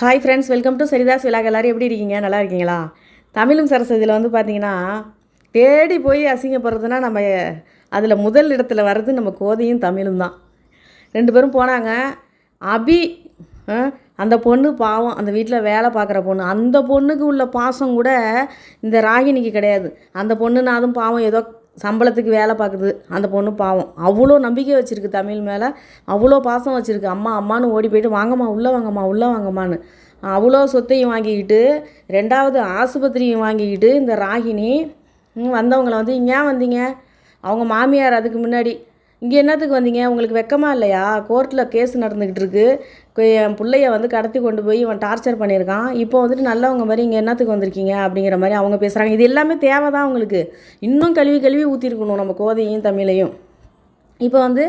Hi friends, welcome to Saritha's vlog. எல்லோரும் எப்படி இருக்கீங்க? நல்லா இருக்கீங்களா? தமிழும் சரஸ்வதியில் வந்து பார்த்திங்கன்னா தேடி போய் அசிங்கப்படுறதுனா நம்ம அதில் முதல் இடத்துல வர்றது நம்ம கோதையும் தமிழும் தான். ரெண்டு பேரும் போனாங்க. அபி அந்த பொண்ணு பாவம், அந்த வீட்டில் வேலை பார்க்குற பொண்ணு. அந்த பொண்ணுக்கு உள்ள பாசம் கூட இந்த ராகினிக்கு கிடையாது. அந்த பொண்ணுன்னா அதுவும் பாவம், ஏதோ சம்பளத்துக்கு வேலை பார்க்குது. அந்த பொண்ணு பாவம் அவ்வளோ நம்பிக்கை வச்சுருக்கு தமிழ் மேலே, அவ்வளோ பாசம் வச்சுருக்கு. அம்மா அம்மானு ஓடி போய்ட்டு வாங்கம்மா உள்ளே வாங்கம்மா உள்ளே வாங்கம்மான்னு அவ்வளோ சொத்தையும் வாங்கிக்கிட்டு, ரெண்டாவது ஆஸ்பத்திரியும் வாங்கிக்கிட்டு இந்த ராகினி வந்தவங்களை வந்து ஏன் வந்தீங்க? அவங்க மாமியார் அதுக்கு முன்னாடி இங்கே என்னத்துக்கு வந்தீங்க? உங்களுக்கு வெக்கமாக இல்லையா? கோர்ட்டில் கேஸ் நடந்துக்கிட்டு இருக்கு, என் பிள்ளைய வந்து கடத்தி கொண்டு போய் இவன் டார்ச்சர் பண்ணியிருக்கான், இப்போ வந்துட்டு நல்லவங்க மாதிரி இங்கே என்னத்துக்கு வந்திருக்கீங்க அப்படிங்கிற மாதிரி அவங்க பேசுகிறாங்க. இது எல்லாமே தேவை தான் அவங்களுக்கு. இன்னும் கழுவி ஊற்றிருக்கணும் நம்ம கோதையும் தமிழையும். இப்போ வந்து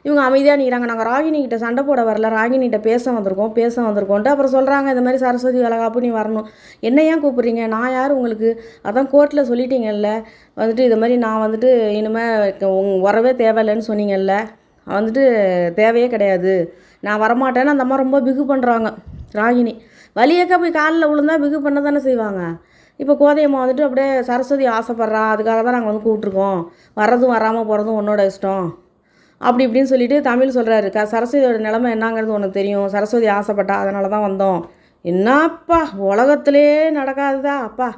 இவங்க அமைதியாக நிற்கிறாங்க. நாங்கள் ராகினிகிட்ட சண்டை போட வரல, ராகினிகிட்ட பேச வந்திருக்கோன்ட்டு அப்புறம் சொல்கிறாங்க, இந்த மாதிரி சரஸ்வதி வளகாப்பு நீ வரணும். என்ன ஏன் கூப்பிட்றீங்க? நான் யார் உங்களுக்கு? அதான் கோர்ட்டில் சொல்லிட்டீங்கல்ல வந்துட்டு இது மாதிரி நான் வந்துட்டு இனிமேல் வரவே தேவையில்லைன்னு சொன்னீங்கல்ல, வந்துட்டு தேவையே கிடையாது, நான் வரமாட்டேன்னு அந்த அம்மா ரொம்ப பிகு பண்ணுறாங்க. ராகினி வலியக்க போய் காலில் விழுந்தா பிகு பண்ண தானே செய்வாங்க. இப்போ கோதையம்மா வந்துட்டு அப்படியே சரஸ்வதி ஆசைப்பட்றா, அதுக்காக தான் நாங்கள் வந்து கூப்பிட்ருக்கோம், வர்றதும் வராமல் போகிறதும் உன்னோட இஷ்டம் அப்படி இப்படின்னு சொல்லிட்டு தமிழ் சொல்கிறாரு. சரஸ்வதியோட நிலைமை என்னங்கிறது உனக்கு தெரியும், சரஸ்வதி ஆசைப்பட்டா அதனால தான் வந்தோம். என்னப்பா உலகத்திலே நடக்காதுதா அப்பா,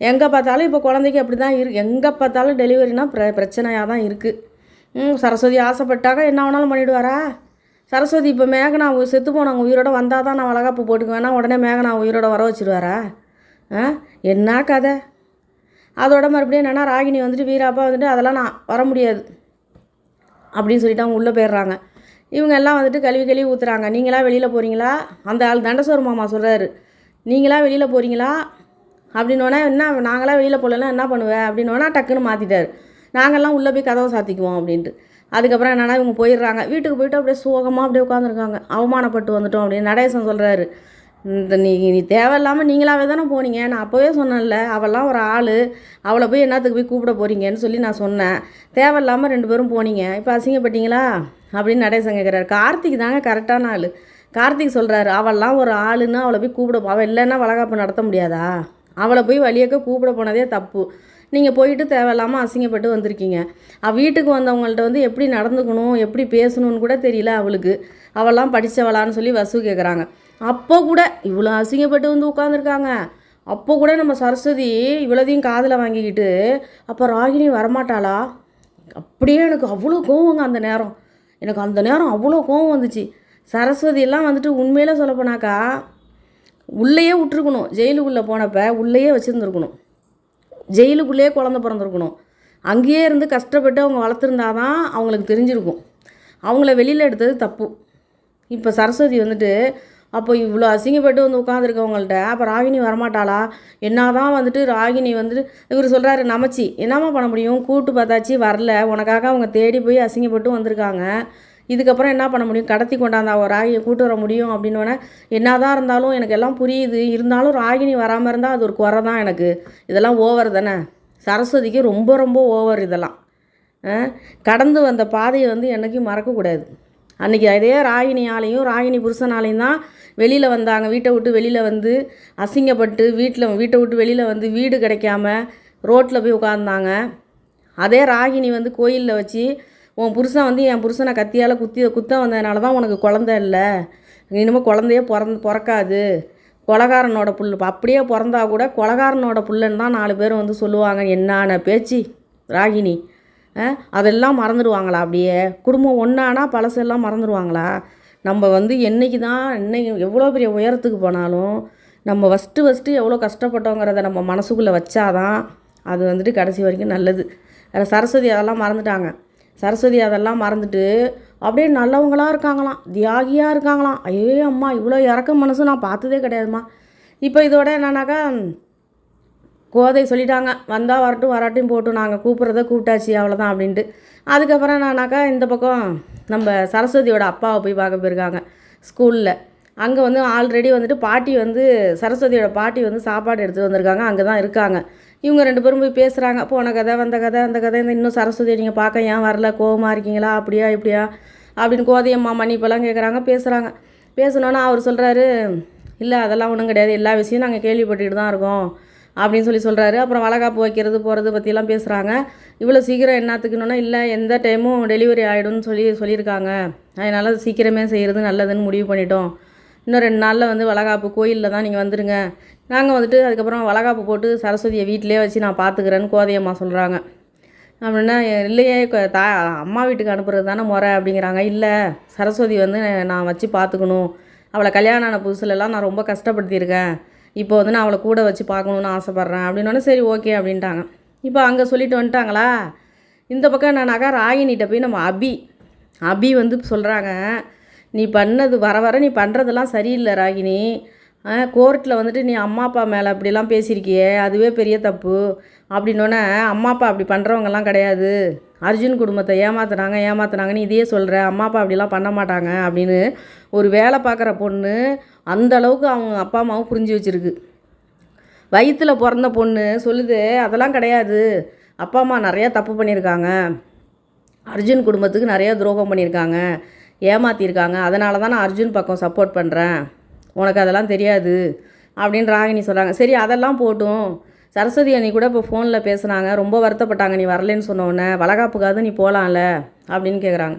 எங்கே பார்த்தாலும் இப்போ குழந்தைக்கு அப்படி தான் இருக்குது. எங்கே பார்த்தாலும் டெலிவரினா பிரச்சனையாக தான் இருக்குது. சரஸ்வதி ஆசைப்பட்டாக்க என்ன வேணாலும் பண்ணிவிடுவாரா? சரஸ்வதி இப்போ மேகனா செத்து போனவங்க உயிரோட வந்தால் தான் நான் வளகாப்பு போட்டுக்குவேன்னா உடனே மேகனா உயிரோட வர வச்சுருவாரா? என்ன கதை? அதோட மறுபடியும் என்னென்னா ராகினி வந்துட்டு வீராப்பா வந்துட்டு அதெல்லாம் நான் வர முடியாது அப்படின்னு சொல்லிட்டு அவங்க உள்ளே போயிடுறாங்க. இவங்க எல்லாம் வந்துட்டு கழுவி ஊற்றுறாங்க. நீங்களா வெளியில் போகிறீங்களா? அந்த ஆள் தண்டசோர் மாமா சொல்கிறாரு, நீங்களா வெளியில் போகிறீங்களா அப்படின்னோடனே, என்ன நாங்களாம் வெளியில் போகலன்னா என்ன பண்ணுவேன் அப்படின்னோன்னா டக்குன்னு மாற்றிட்டார், நாங்கள்லாம் உள்ளே போய் கதவை சாத்திக்குவோம் அப்படின்ட்டு. அதுக்கப்புறம் என்னென்னா இவங்க போயிடுறாங்க. வீட்டுக்கு போய்ட்டு அப்படியே சோகமாக அப்படியே உட்காந்துருக்காங்க. அவமானப்பட்டு வந்துட்டோம் அப்படின்னு நடேசன் சொல்கிறாரு. நீ தேவையில்லாமல் நீங்களாவே தானே போனீங்க, நான் அப்போவே சொன்னேன்ல அவெல்லாம் ஒரு ஆள், அவளை போய் என்னத்துக்கு போய் கூப்பிட போகிறீங்கன்னு சொல்லி நான் சொன்னேன், தேவையில்லாமல் ரெண்டு பேரும் போனீங்க, இப்போ அசிங்கப்பட்டீங்களா அப்படின்னு நடேசன் கேட்குறாரு. கார்த்திக் தாங்க கரெக்டான ஆள். கார்த்திக் சொல்கிறாரு, அவள்லாம் ஒரு ஆளுன்னு அவளை போய் கூப்பிட அவள் இல்லைன்னா வளகாப்பு நடத்த முடியாதா? அவளை போய் வழியக்க கூப்பிட போனதே தப்பு. நீங்கள் போயிட்டு தேவையில்லாமல் அசிங்கப்பட்டு வந்திருக்கீங்க. வீட்டுக்கு வந்தவங்கள்ட்ட வந்து எப்படி நடந்துக்கணும், எப்படி பேசணும்னு கூட தெரியல அவளுக்கு. அவள்லாம் படித்தவளான்னு சொல்லி வசு கேட்குறாங்க. அப்போ கூட இவ்வளோ அசிங்கப்பட்டு வந்து உட்காந்துருக்காங்க. அப்போ கூட நம்ம சரஸ்வதி இவ்வளோதையும் காதில் வாங்கிக்கிட்டு அப்போ ராகினி வரமாட்டாளா? அப்படியே எனக்கு அவ்வளோ கோவங்க அந்த நேரம். எனக்கு அந்த நேரம் அவ்வளோ கோவம் வந்துச்சு. சரஸ்வதியெல்லாம் வந்துட்டு உண்மையில சொல்லப்போனாக்கா உள்ளேயே விட்டுருக்கணும். ஜெயிலுக்குள்ளே போனப்போ உள்ளேயே வச்சுருந்துருக்கணும். ஜெயிலுக்குள்ளேயே குழந்த பிறந்திருக்கணும். அங்கேயே இருந்து கஷ்டப்பட்டு அவங்க வளர்த்துருந்தாதான் அவங்களுக்கு தெரிஞ்சிருக்கும். அவங்கள வெளியில் எடுத்தது தப்பு. இப்போ சரஸ்வதி வந்துட்டு அப்போ இவ்வளோ அசிங்கப்பட்டு வந்து உட்காந்துருக்கவங்கள்ட்ட அப்போ ராகினி வரமாட்டாளா? என்ன தான் வந்துட்டு ராகினி வந்துட்டு இவர் சொல்கிறாரு, நமச்சி என்னம்மா பண்ண முடியும், கூட்டு பார்த்தாச்சு வரல, உனக்காக அவங்க தேடி போய் அசிங்கப்பட்டு வந்திருக்காங்க, இதுக்கப்புறம் என்ன பண்ண முடியும், கடத்தி கொண்டாந்தா ராகினியை கூட்டு வர முடியும் அப்படின்னோடனே, என்ன தான் இருந்தாலும் எனக்கு எல்லாம் புரியுது, இருந்தாலும் ராகினி வராமல் இருந்தால் அது ஒரு குறை தான் எனக்கு, இதெல்லாம் ஓவர் தானே, சரஸ்வதிக்கு ரொம்ப ரொம்ப ஓவர் இதெல்லாம். கடந்து வந்த பாதையை வந்து என்றைக்கும் மறக்கக்கூடாது. அன்றைக்கி அதே ராகினியாலையும் ராகினி புருஷனாலையும் தான் வெளியில் வந்தாங்க. வீட்டை விட்டு வெளியில் வந்து அசிங்கப்பட்டு வீட்டை விட்டு வெளியில் வந்து வீடு கிடைக்காம ரோட்டில் போய் உட்காந்தாங்க. அதே ராகினி வந்து கோயிலில் வச்சு உன் புருஷன் வந்து என் புருஷனை கத்தியால் குத்த வந்ததுனால தான் உனக்கு குழந்தை இல்லை, இனிமேல் குழந்தையே பிறக்காது, கொலகாரனோட புல், அப்படியே பிறந்தா கூட கொலகாரனோட புள்ளன்னு தான் 4 பேர் வந்து சொல்லுவாங்க. என்னான பேச்சு ராகினி? அதெல்லாம் மறந்துடுவாங்களா? அப்படியே குடும்பம் ஒன்றானா பழசெல்லாம் மறந்துடுவாங்களா? நம்ம வந்து என்றைக்கு தான் எவ்வளோ பெரிய உயரத்துக்கு போனாலும் நம்ம ஃபஸ்ட்டு எவ்வளோ கஷ்டப்பட்டோங்கிறத நம்ம மனசுக்குள்ளே வச்சாதான் அது வந்துட்டு கடைசி வரைக்கும் நல்லது. சரஸ்வதி அதெல்லாம் மறந்துட்டாங்க. சரஸ்வதி அதெல்லாம் மறந்துட்டு அப்படியே நல்லவங்களாக இருக்காங்களாம், தியாகியாக இருக்காங்களாம். ஐயோ அம்மா, இவ்வளோ இறக்க மனசு நான் பார்த்ததே கிடையாதும்மா. இப்போ இதோட என்னன்னாக்கா கோதை சொல்லிட்டாங்க, வந்தால் வரட்டும் வராட்டும் போட்டும், நாங்கள் கூப்பிட்றத கூப்பிட்டாச்சு அவ்வளோதான் அப்படின்ட்டு. அதுக்கப்புறம் என்னன்னாக்கா இந்த பக்கம் நம்ம சரஸ்வதியோட அப்பாவை போய் பார்க்க போயிருக்காங்க ஸ்கூலில். அங்கே வந்து ஆல்ரெடி வந்துட்டு பாட்டி வந்து சரஸ்வதியோட பாட்டி வந்து சாப்பாடு எடுத்துகிட்டு வந்திருக்காங்க, அங்கே தான் இருக்காங்க. இவங்க 2 பேரும் போய் பேசுகிறாங்க, போன கதை வந்த கதை அந்த கதை, இன்னும் சரஸ்வதியை நீங்கள் பார்க்க ஏன் வரல, கோவமாக இருக்கீங்களா, அப்படியா இப்படியா அப்படின்னு கோதையம்மா மன்னிப்பெல்லாம் கேட்குறாங்க, பேசுகிறாங்க. பேசணுன்னா அவர் சொல்கிறாரு, இல்லை அதெல்லாம் ஒன்றும் கிடையாது, எல்லா விஷயம் நாங்கள் கேள்விப்பட்டுக்கிட்டு தான் இருக்கோம் அப்படின்னு சொல்கிறாரு. அப்புறம் வளகாப்பு வைக்கிறது போகிறது பற்றியெல்லாம் பேசுகிறாங்க. இவ்வளோ சீக்கிரம் என்னத்துக்குன்னா, இல்லை எந்த டைமும் டெலிவரி ஆகிடும்னு சொல்லியிருக்காங்க, அதனால் சீக்கிரமே செய்கிறது நல்லதுன்னு முடிவு பண்ணிட்டோம். இன்னும் 2 நாளில் வந்து வளகாப்பு, கோயிலில் தான் நீங்கள் வந்துடுங்க, நாங்கள் வந்துட்டு அதுக்கப்புறம் வளகாப்பு போட்டு சரஸ்வதியை வீட்டிலே வச்சு நான் பார்த்துக்கிறேன்னு கோதையம்மா சொல்கிறாங்க. அப்படின்னா இல்லையே அம்மா வீட்டுக்கு அனுப்புறது தானே முறை அப்படிங்கிறாங்க. இல்லை சரஸ்வதி வந்து நான் வச்சு பார்த்துக்கணும், அவளை கல்யாணம் ஆன புதுசுலலாம் நான் ரொம்ப கஷ்டப்படுத்தியிருக்கேன், இப்போ வந்து நான் அவளை கூட வச்சு பார்க்கணுன்னு ஆசைப்பட்றேன் அப்படின்னோடனே சரி ஓகே அப்படின்ட்டாங்க. இப்போ அங்கே சொல்லிட்டு வந்துட்டாங்களா. இந்த பக்கம் என்னன்னாக்கா ராகினிகிட்ட போய் நம்ம அபி வந்து சொல்கிறாங்க, நீ பண்ணது வர வர நீ பண்ணுறதெல்லாம் சரியில்லை ராகினி, கோர்ட்டில் வந்துட்டு நீ அம்மா அப்பா மேலே அப்படிலாம் பேசியிருக்கியே, அதுவே பெரிய தப்பு அப்படின்னோடனே, அம்மா அப்பா அப்படி பண்ணுறவங்கலாம் கிடையாது, அர்ஜுன் குடும்பத்தை ஏமாத்துனாங்கன்னு இதையே சொல்கிற, அம்மா அப்பா அப்படிலாம் பண்ண மாட்டாங்க அப்படின்னு ஒரு வேலை பார்க்குற பொண்ணு அந்த அளவுக்கு அவங்க அப்பா அம்மாவும் புரிஞ்சு வச்சுருக்கு. வயிற்றில் பிறந்த பொண்ணு சொல்லுது அதெல்லாம் கிடையாது, அப்பா அம்மா நிறையா தப்பு பண்ணியிருக்காங்க, அர்ஜுன் குடும்பத்துக்கு நிறையா துரோகம் பண்ணியிருக்காங்க, ஏமாற்றிருக்காங்க, அதனால தான் நான் அர்ஜுன் பக்கம் சப்போர்ட் பண்ணுறேன், உனக்கு அதெல்லாம் தெரியாது அப்படின்னு ராகினி சொல்கிறாங்க. சரி அதெல்லாம் போட்டும், சரஸ்வதி அண்ணி கூட இப்போ ஃபோனில் பேசுனாங்க, ரொம்ப வருத்தப்பட்டாங்க நீ வரலன்னு சொன்னோடனே, வளகாப்புக்காவது நீ போகலாம்ல அப்படின்னு கேட்குறாங்க.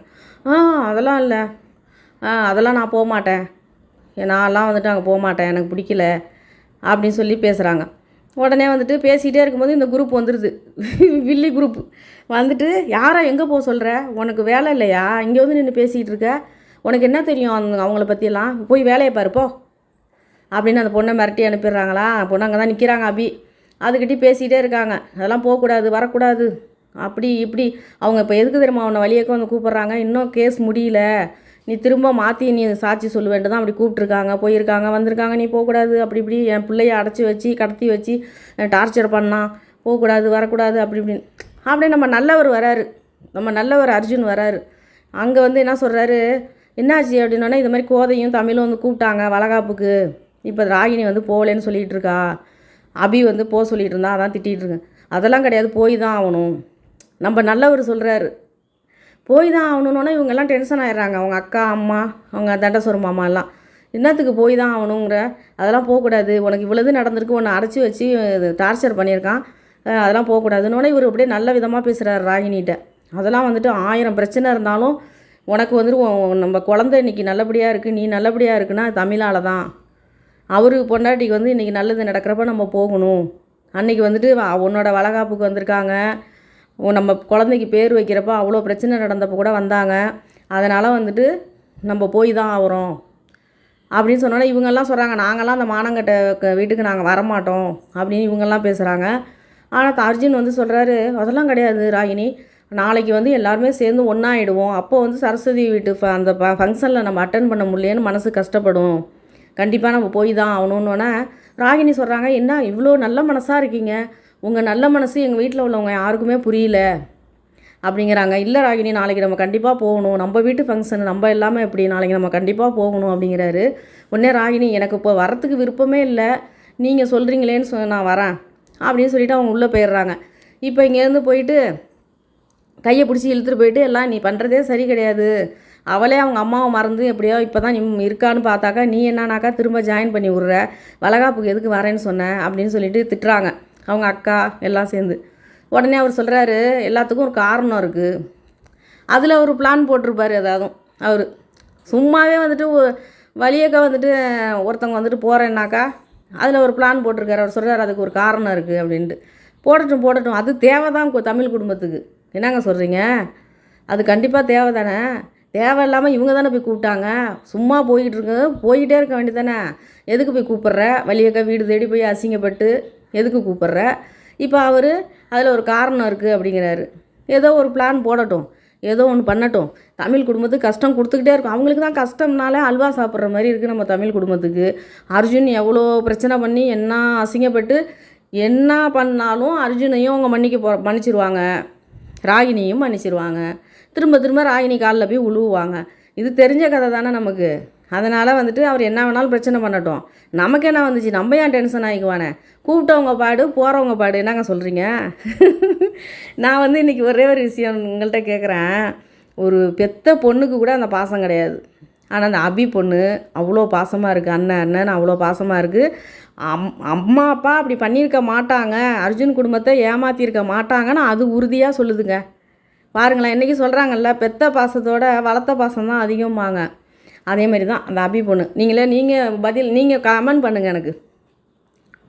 அதெல்லாம் இல்லை, அதெல்லாம் நான் போக மாட்டேன், நான்லாம் வந்துட்டு அங்கே போக மாட்டேன், எனக்கு பிடிக்கல அப்படின்னு சொல்லி பேசுகிறாங்க. உடனே வந்துட்டு பேசிகிட்டே இருக்கும்போது இந்த குரூப் வந்துடுது, வில்லி குரூப் வந்துட்டு, யாரா எங்கே போக சொல்கிற, உனக்கு வேலை இல்லையா, இங்கே வந்து நின்று பேசிகிட்டு இருக்க, உனக்கு என்ன தெரியும் அவங்கள பற்றியெல்லாம், போய் வேலையை பாருப்போ அப்படின்னு அந்த பொண்ணை மிரட்டி அனுப்பிடுறாங்களா. பொண்ணு அங்கே தான் நிற்கிறாங்க அபி, அதுக்கிட்டே பேசிகிட்டே இருக்காங்க, அதெல்லாம் போகக்கூடாது வரக்கூடாது அப்படி இப்படி. அவங்க இப்போ எதுக்கு தெரியுமா அவனை வழியேக்க வந்து கூப்பிட்றாங்க, இன்னும் கேஸ் முடியல, நீ திரும்ப மாற்றி நீ சாட்சி சொல்ல வேண்டியது தான், அப்படி கூப்பிட்ருக்காங்க, போயிருக்காங்க வந்திருக்காங்க, நீ போகக்கூடாது அப்படி இப்படி, என் பிள்ளைய அடைச்சி வச்சு கடத்தி வச்சு டார்ச்சர் பண்ணான், போகக்கூடாது வரக்கூடாது அப்படி இப்படின்னு. அப்படியே நம்ம நல்லவர் அர்ஜுன் வராரு. அங்கே வந்து என்ன சொல்கிறாரு, என்னாச்சு அப்படின்னோடனே, இது மாதிரி கோதையும் தமிழும் வந்து கூப்பிட்டாங்க வளகாப்புக்கு, இப்போ ராகினி வந்து போகலன்னு சொல்லிகிட்டு இருக்கா, அபி வந்து போக சொல்லிகிட்டு இருந்தா, அதான் திட்டிகிட்டு இருக்கேன். அதெல்லாம் கிடையாது, போய் தான் ஆகணும், நம்ம நல்லவர் சொல்கிறாரு, போய் தான் ஆகணுன்னொன்னே இவங்கெல்லாம் டென்ஷன் ஆகிடுறாங்க, அவங்க அக்கா அம்மா அவங்க தண்டசோர மாமா எல்லாம், என்னத்துக்கு போய் தான் ஆகணுங்கிற, அதெல்லாம் போகக்கூடாது, உனக்கு இவ்வளவு நடந்திருக்கு, உன்னை அடைச்சி வச்சு டார்ச்சர் பண்ணியிருக்கான், அதெல்லாம் போகக்கூடாதுன்னொன்னே இவர் அப்படியே நல்ல விதமாக பேசுகிறார் ராகினிகிட்ட. அதெல்லாம் வந்துட்டு 1000 பிரச்சனை இருந்தாலும் உனக்கு வந்துட்டு நம்ம குழந்தை இன்றைக்கி நல்லபடியாக இருக்குது, நீ நல்லபடியாக இருக்குன்னா தமிழால் தான், அவருக்கு பொண்டாட்டிக்கு வந்து இன்றைக்கி நல்லது நடக்கிறப்ப நம்ம போகணும், அன்றைக்கி வந்துட்டு உன்னோட வளகாப்புக்கு வந்திருக்காங்க, நம்ம குழந்தைக்கு பேர் வைக்கிறப்ப அவ்வளோ பிரச்சனை நடந்தப்போ கூட வந்தாங்க, அதனால் வந்துட்டு நம்ம போய் தான் ஆகிறோம் அப்படின்னு சொன்னோன்னே இவங்கெல்லாம் சொல்கிறாங்க, நாங்கள்லாம் அந்த மானங்கட்ட வீட்டுக்கு நாங்கள் வரமாட்டோம் அப்படின்னு இவங்கெல்லாம் பேசுகிறாங்க. ஆனால் அர்ஜுன் வந்து சொல்கிறாரு, அதெல்லாம் கிடையாது ராகினி, நாளைக்கு வந்து எல்லாருமே சேர்ந்து ஒன்றாயிடுவோம், அப்போ வந்து சரஸ்வதி வீட்டு அந்த ஃபங்க்ஷனில் நம்ம அட்டன் பண்ண முடியலன்னு மனசு கஷ்டப்படும், கண்டிப்பாக நம்ம போய் தான் ஆகணுன்னொன்னே ராகினி சொல்கிறாங்க, என்ன இவ்வளோ நல்ல மனசாக இருக்கீங்க, உங்கள் நல்ல மனசு எங்கள் வீட்டில் உள்ளவங்க யாருக்குமே புரியல அப்படிங்கிறாங்க. இல்லை ராகினி, நாளைக்கு நம்ம கண்டிப்பாக போகணும், நம்ம வீட்டு ஃபங்க்ஷன் நம்ம எல்லாமே எப்படி, நாளைக்கு நம்ம கண்டிப்பாக போகணும் அப்படிங்கிறாரு. உடனே ராகினி, எனக்கு இப்போ வரத்துக்கு விருப்பமே இல்லை, நீங்கள் சொல்கிறீங்களேன்னு நான் வரேன் அப்படின்னு சொல்லிவிட்டு அவங்க உள்ளே போயிடுறாங்க. இப்போ இங்கேருந்து போயிட்டு கையை பிடிச்சி இழுத்துட்டு போயிட்டு, எல்லாம் நீ பண்ணுறதே சரி கிடையாது, அவளே அவங்க அம்மாவை மறந்து எப்படியோ இப்போ தான் நீ இருக்கான்னு பார்த்தாக்கா, நீ என்னன்னாக்கா திரும்ப ஜாயின் பண்ணி விட்ற, வளகாப்புக்கு எதுக்கு வரேன்னு சொன்னேன் அப்படின்னு சொல்லிட்டு திட்டுறாங்க அவங்க அக்கா எல்லாம் சேர்ந்து. உடனே அவர் சொல்கிறாரு, எல்லாத்துக்கும் ஒரு காரணம் இருக்குது, அதில் ஒரு பிளான் போட்டிருப்பார், அதாவது அவர் சும்மாவே வந்துட்டு வழியக்கா வந்துட்டு ஒருத்தவங்க வந்துட்டு போகிறேன்னாக்கா அதில் ஒரு பிளான் போட்டிருக்காரு. அவர் சொல்கிறார் அதுக்கு ஒரு காரணம் இருக்குது அப்படின்ட்டு. போடட்டும், அது தேவை தான் தமிழ் குடும்பத்துக்கு, என்னங்க சொல்கிறீங்க, அது கண்டிப்பாக தேவை தானே, தேவை இல்லாமல் இவங்க தானே போய் கூப்பிட்டாங்க, சும்மா போய்கிட்டே இருக்க வேண்டியது தானே, எதுக்கு போய் கூப்பிட்ற, வழியக்கா வீடு தேடி போய் அசிங்கப்பட்டு எதுக்கு கூப்பிட்ற, இப்போ அவர் அதில் ஒரு காரணம் இருக்குது அப்படிங்கிறாரு. ஏதோ ஒரு பிளான் போடட்டும், ஏதோ ஒன்று பண்ணட்டும், தமிழ் குடும்பத்துக்கு கஷ்டம் கொடுத்துக்கிட்டே இருக்கும், அவங்களுக்கு தான் கஷ்டம்னாலே அல்வா சாப்பிட்ற மாதிரி இருக்குது நம்ம தமிழ் குடும்பத்துக்கு. அர்ஜுன் எவ்வளோ பிரச்சனை பண்ணி என்ன அசிங்கப்பட்டு என்ன பண்ணாலும் அர்ஜுனையும் அவங்க மன்னிச்சிருவாங்க, ராகினியும் மன்னிச்சிருவாங்க, திரும்ப ராகினி காலில் போய் உழுவுவாங்க, இது தெரிஞ்ச கதை தானே நமக்கு. அதனால் வந்துட்டு அவர் என்ன வேணாலும் பிரச்சனை பண்ணட்டும், நமக்கு என்ன வந்துச்சு, நம்ம ஏன் டென்ஷன் ஆகிக்குவானே, கூப்பிட்டவங்க பாடு போகிறவங்க பாடு, என்னங்க சொல்கிறீங்க. நான் வந்து இன்றைக்கி ஒரே ஒரு விஷயம் உங்கள்கிட்ட கேட்குறேன், ஒரு பெத்த பொண்ணுக்கு கூட அந்த பாசம் கிடையாது, ஆனால் அந்த அபி பொண்ணு அவ்வளோ பாசமாக இருக்குது, அண்ணன் அவ்வளோ பாசமாக இருக்குது. அம்மா அப்பா அப்படி பண்ணியிருக்க மாட்டாங்க, அர்ஜுன் குடும்பத்தை ஏமாற்றியிருக்க மாட்டாங்கன்னு அது உறுதியாக சொல்லுதுங்க. பாருங்களேன், இன்றைக்கி சொல்கிறாங்கல்ல, பெத்த பாசத்தோட வளர்த்த பாசம் தான் அதிகமாங்க. அதே மாதிரி தான் அந்த அபி பொண்ணு. நீங்கள் கமெண்ட் பண்ணுங்கள் எனக்கு.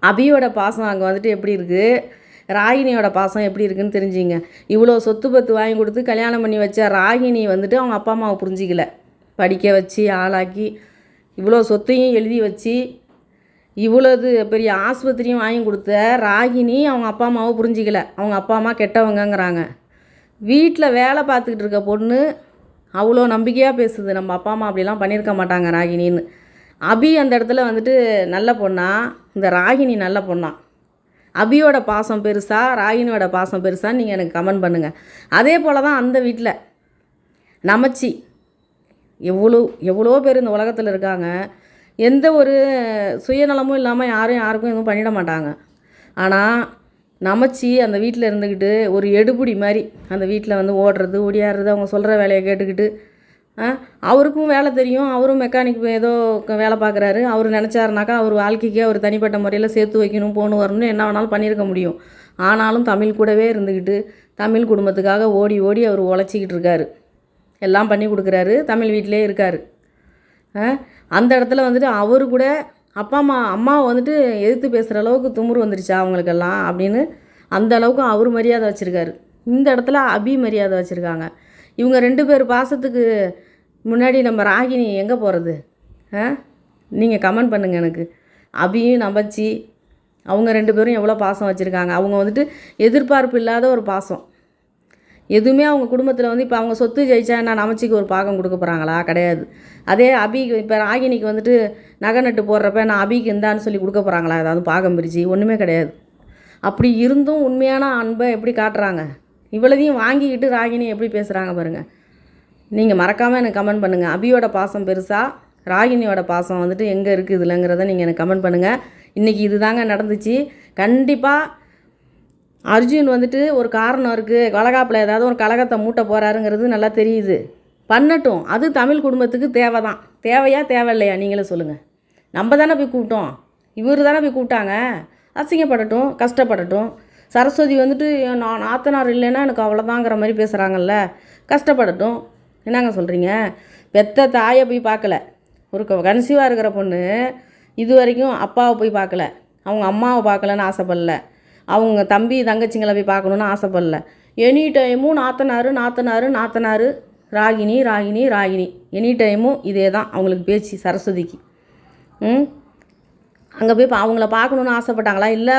அபியோட பாசம் அங்கே வந்துட்டு எப்படி இருக்குது, ராகினியோட பாசம் எப்படி இருக்குதுன்னு தெரிஞ்சுங்க. இவ்வளோ சொத்து பத்து வாங்கி கொடுத்து கல்யாணம் பண்ணி வச்ச ராகினி வந்துட்டு அவங்க அப்பா அம்மாவை புரிஞ்சிக்கல, படிக்க வச்சு ஆளாக்கி இவ்வளோ சொத்தையும் எழுதி வச்சு இவ்வளோது பெரிய ஆஸ்பத்திரியும் வாங்கி கொடுத்த ராகினி அவங்க அப்பா அம்மாவை புரிஞ்சிக்கல. அவங்க அப்பா அம்மா கெட்டவங்கங்கிறாங்க. வீட்டில் வேலை பார்த்துக்கிட்டு இருக்க பொண்ணு அவ்வளோ நம்பிக்கையாக பேசுது, நம்ம அப்பா அம்மா அப்படிலாம் பண்ணியிருக்க மாட்டாங்க ராகினின்னு. அபி அந்த இடத்துல வந்துட்டு நல்ல பொண்ணா, இந்த ராகினி நல்ல பொண்ணா? அபியோட பாசம் பெருசா ராகினியோட பாசம் பெருசான்னு நீங்கள் எனக்கு கமெண்ட் பண்ணுங்கள். அதே போல் தான் அந்த வீட்டில் நமச்சி எவ்வளோ பேர் இந்த உலகத்தில் இருக்காங்க. எந்த ஒரு சுயநலமும் இல்லாமல் யாருக்கும் எதுவும் பண்ணிட மாட்டாங்க. ஆனால் நமச்சி அந்த வீட்டில் இருந்துக்கிட்டு ஒரு எடுபுடி மாதிரி அந்த வீட்டில் வந்து ஓடுறது ஓடியாடுறது, அவங்க சொல்கிற வேலையை கேட்டுக்கிட்டு, அவருக்கும் வேலை தெரியும், அவரும் மெக்கானிக் ஏதோ வேலை பார்க்குறாரு. அவர் நினச்சாருனாக்கா அவர் வாழ்க்கைக்கே அவர் தனிப்பட்ட முறையில் சேர்த்து வைக்கணும், போகணும் வரணும்னு என்ன வேணாலும் பண்ணியிருக்க முடியும். ஆனாலும் தமிழ் கூடவே இருந்துக்கிட்டு தமிழ் குடும்பத்துக்காக ஓடி ஓடி அவர் உழைச்சிக்கிட்டு இருக்காரு, எல்லாம் பண்ணி கொடுக்குறாரு, தமிழ் வீட்டிலே இருக்கார். அந்த இடத்துல வந்துட்டு அவரு கூட அம்மாவை வந்துட்டு எதிர்த்து பேசுகிற அளவுக்கு துமுறு வந்துருச்சா அவங்களுக்கெல்லாம் அப்படின்னு அந்த அளவுக்கு அவர் மரியாதை வச்சுருக்காரு. இந்த இடத்துல அபி மரியாதை வச்சுருக்காங்க. இவங்க 2 பேர் பாசத்துக்கு முன்னாடி நம்ம ராகினி எங்கே போகிறது? நீங்கள் கமெண்ட் பண்ணுங்கள் எனக்கு. அபியும் நம்பச்சி அவங்க 2 பேரும் எவ்வளோ பாசம் வச்சுருக்காங்க. அவங்க வந்துட்டு எதிர்பார்ப்பு இல்லாத ஒரு பாசம். எதுவுமே அவங்க குடும்பத்தில் வந்து இப்போ அவங்க சொத்து ஜெயிச்சா என்ன நமச்சிக்கு ஒரு பாகம் கொடுக்க போகிறாங்களா? கிடையாது. அதே அபிக்கு இப்போ ராகினிக்கு வந்துட்டு நகை நட்டு போடுறப்ப நான் அபிக்கு இந்தான்னு சொல்லி கொடுக்க போகிறாங்களா? ஏதாவது பாகம் பிரித்து? ஒன்றுமே கிடையாது. அப்படி இருந்தும் உண்மையான அன்பை எப்படி காட்டுறாங்க? இவ்வளோதையும் வாங்கிக்கிட்டு ராகினி எப்படி பேசுகிறாங்க பாருங்கள். நீங்கள் மறக்காமல் எனக்கு கமெண்ட் பண்ணுங்கள். அபியோட பாசம் பெருசா ராகினியோட பாசம் வந்துட்டு எங்கே இருக்குது இதுலங்கிறத நீங்கள் எனக்கு கமெண்ட் பண்ணுங்கள். இன்றைக்கி இது தாங்க நடந்துச்சு. கண்டிப்பாக அர்ஜுன் வந்துட்டு ஒரு காரணம் இருக்குது, வளகாப்பில் ஏதாவது ஒரு கலகத்தை மூட்ட போகிறாருங்கிறது நல்லா தெரியுது. பண்ணட்டும், அது தமிழ் குடும்பத்துக்கு தேவை தான். தேவையா தேவையில்லையா நீங்களே சொல்லுங்கள். நம்ம தானே போய் கூப்பிட்டோம், இவர் தானே போய் கூப்பிட்டாங்க. அசிங்கப்படட்டும், கஷ்டப்படட்டும். சரஸ்வதி வந்துட்டு நான் நாத்தனார் இல்லைன்னா எனக்கு அவ்வளோதாங்கிற மாதிரி பேசுகிறாங்கல்ல, கஷ்டப்படட்டும். என்னங்க சொல்கிறீங்க? பெத்த தாயை போய் பார்க்கல, ஒரு கன்சீவாக இருக்கிற பொண்ணு இது வரைக்கும் அப்பாவை போய் பார்க்கல, அவங்க அம்மாவை பார்க்கலன்னு ஆசைப்படல, அவங்க தம்பி தங்கச்சிங்களை போய் பார்க்கணுன்னு ஆசைப்படல. எனி டைமும் நாத்தனார் ராகினி எனி டைமும் இதே தான் அவங்களுக்கு பேச்சு சரஸ்வதிக்கு. அங்கே போய் அவங்கள பார்க்கணுன்னு ஆசைப்பட்டாங்களா? இல்லை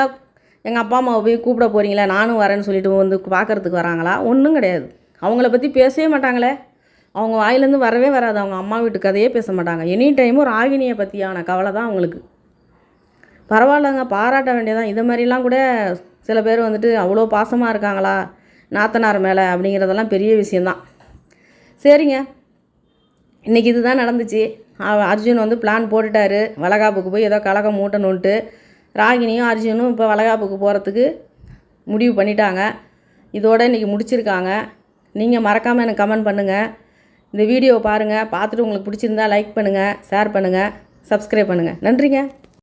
எங்கள் அப்பா அம்மாவை போய் கூப்பிட போகிறீங்களா, நானும் வரேன்னு சொல்லிட்டு வந்து பார்க்குறதுக்கு வராங்களா? ஒன்றும் கிடையாது. அவங்கள பற்றி பேசவே மாட்டாங்களே, அவங்க வாயிலேருந்து வரவே வராது. அவங்க அம்மா வீட்டு கதையே பேச மாட்டாங்க. எனி டைமும் ராகினியை பற்றியான கவலை தான் அவங்களுக்கு. பரவாயில்லைங்க, பாராட்ட வேண்டியதான். இதை மாதிரிலாம் கூட சில பேர் வந்துட்டு அவ்வளோ பாசமாக இருக்காங்களா நாத்தனார் மேலே அப்படிங்கிறதெல்லாம் பெரிய விஷயந்தான். சரிங்க, இன்றைக்கி இது தான் நடந்துச்சு. அர்ஜுன் வந்து பிளான் போட்டுட்டாரு, வளகாப்புக்கு போய் ஏதோ கலகம் மூட்டணுன்ட்டு. ராகினியும் அர்ஜுனும் இப்போ வளகாப்புக்கு போகிறதுக்கு முடிவு பண்ணிட்டாங்க. இதோடு இன்றைக்கி முடிச்சிருக்காங்க. நீங்கள் மறக்காமல் எனக்கு கமெண்ட் பண்ணுங்கள். இந்த வீடியோவை பாருங்கள், பார்த்துட்டு உங்களுக்கு பிடிச்சிருந்தா லைக் பண்ணுங்கள், ஷேர் பண்ணுங்கள், சப்ஸ்கிரைப் பண்ணுங்கள். நன்றிங்க.